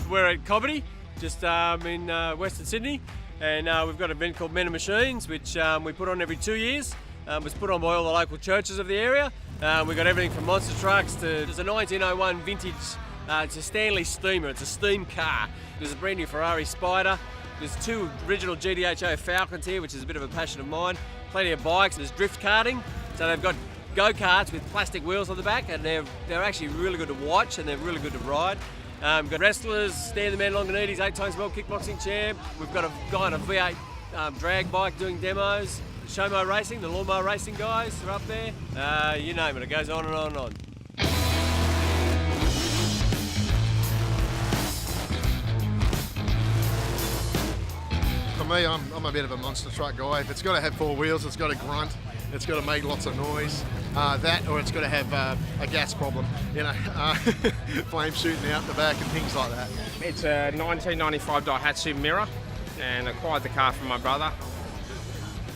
We're at Cobbity, just in Western Sydney, and we've got an event called Men and Machines, which we put on every 2 years. It was put on by all the local churches of the area. We've got everything from monster trucks to there's a 1901 vintage, it's a Stanley Steamer, it's a steam car. There's a brand new Ferrari Spider. There's 2 original GDHO Falcons here, which is a bit of a passion of mine. Plenty of bikes, there's drift karting, so they've got go-karts with plastic wheels on the back, and they're actually really good to watch and they're really good to ride. We've got wrestlers, Stan the Man Longinides, 8-time world kickboxing champ. We've got a guy on a V8 drag bike doing demos. Showmo Racing, the lawnmower racing guys are up there. You name it, it goes on and on and on. For me, I'm a bit of a monster truck guy. If it's got to have 4 wheels, it's got to grunt, it's got to make lots of noise. That, or it's got to have a gas problem, flame shooting out the back and things like that. It's a 1995 Daihatsu Mirror, and acquired the car from my brother.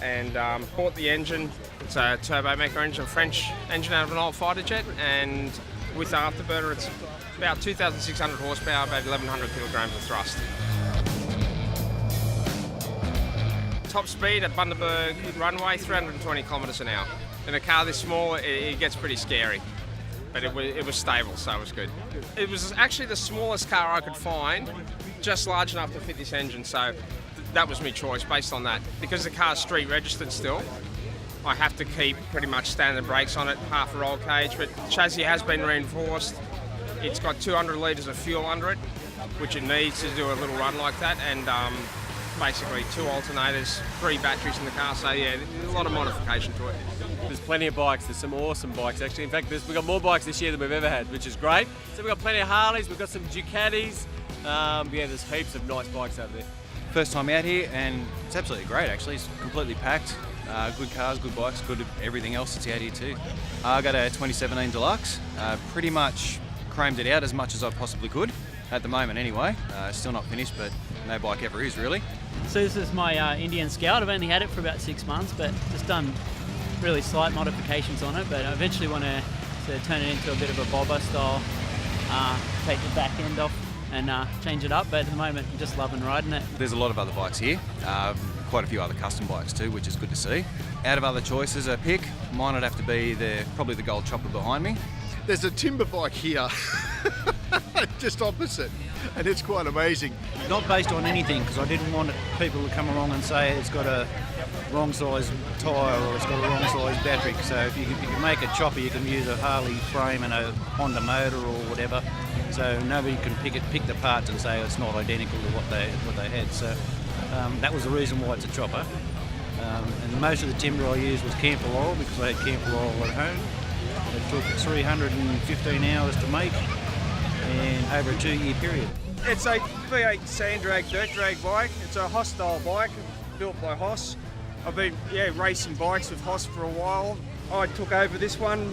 And bought the engine. It's a turbo-maker engine, French engine out of an old fighter jet, and with the afterburner it's about 2,600 horsepower, about 1,100 kilograms of thrust. Top speed at Bundaberg runway, 320 kilometres an hour. In a car this small, it gets pretty scary, but it was stable, so it was good. It was actually the smallest car I could find, just large enough to fit this engine, so that was my choice based on that. Because the car's street registered still, I have to keep pretty much standard brakes on it, half a roll cage, but the chassis has been reinforced. It's got 200 litres of fuel under it, which it needs to do a little run like that, and basically 2 alternators, 3 batteries in the car, so yeah, there's a lot of modification to it. There's plenty of bikes, there's some awesome bikes actually. In fact, we've got more bikes this year than we've ever had, which is great. So we've got plenty of Harleys, we've got some Ducatis, yeah, there's heaps of nice bikes over there. First time out here, and it's absolutely great actually. It's completely packed. Good cars, good bikes, good everything else that's out here too. I got a 2017 Deluxe. Pretty much crammed it out as much as I possibly could. At the moment anyway. Still not finished, but no bike ever is really. So this is my Indian Scout. I've only had it for about 6 months, but just done really slight modifications on it. But I eventually want to turn it into a bit of a bobber style, take the back end off and change it up, but at the moment I'm just loving riding it. There's a lot of other bikes here, quite a few other custom bikes too, which is good to see. Out of other choices, a pick, mine would have to be probably the Gold Chopper behind me. There's a timber bike here, just opposite, and it's quite amazing. Not based on anything, because I didn't want people to come along and say it's got a wrong size tyre or it's got a wrong size battery. So if you can make a chopper, you can use a Harley frame and a Honda motor or whatever. So nobody can pick the parts and say it's not identical to what they had. So that was the reason why it's a chopper. And most of the timber I used was camphor oil because I had camphor oil at home. It took 315 hours to make and over a 2-year period. It's a V8 sand drag, dirt drag bike. It's a Haas style bike built by Haas. I've been racing bikes with Haas for a while. I took over this one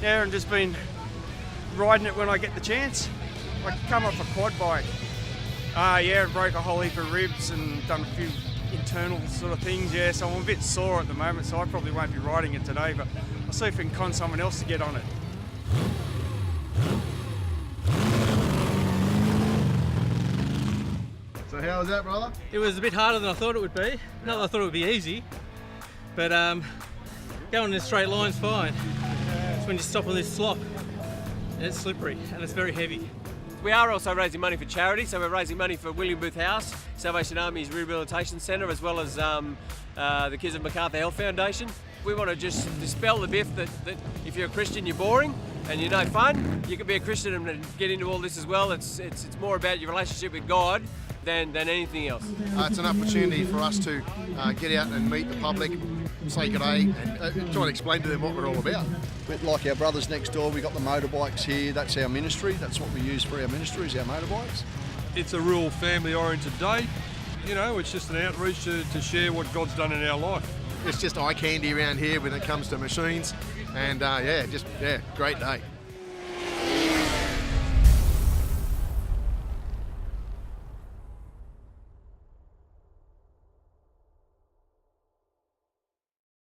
now and just been riding it when I get the chance. I come off a quad bike. Broke a whole heap of ribs and done a few internal sort of things, so I'm a bit sore at the moment, so I probably won't be riding it today, but I'll see if we can con someone else to get on it. So how was that, brother? It was a bit harder than I thought it would be. Not that I thought it would be easy, but going in a straight line's fine. It's when you stop on this slop, and it's slippery, and it's very heavy. We are also raising money for charity, so we're raising money for William Booth House, Salvation Army's Rehabilitation Centre, as well as the Kids of Macarthur Health Foundation. We want to just dispel the myth that if you're a Christian, you're boring and you're no fun. You can be a Christian and get into all this as well. It's more about your relationship with God than anything else. It's an opportunity for us to get out and meet the public, say good day, and try and explain to them what we're all about. But like our brothers next door, we got the motorbikes here. That's our ministry. That's what we use for our ministry, is our motorbikes. It's a real family-oriented day. It's just an outreach to share what God's done in our life. It's just eye candy around here when it comes to machines, and great day.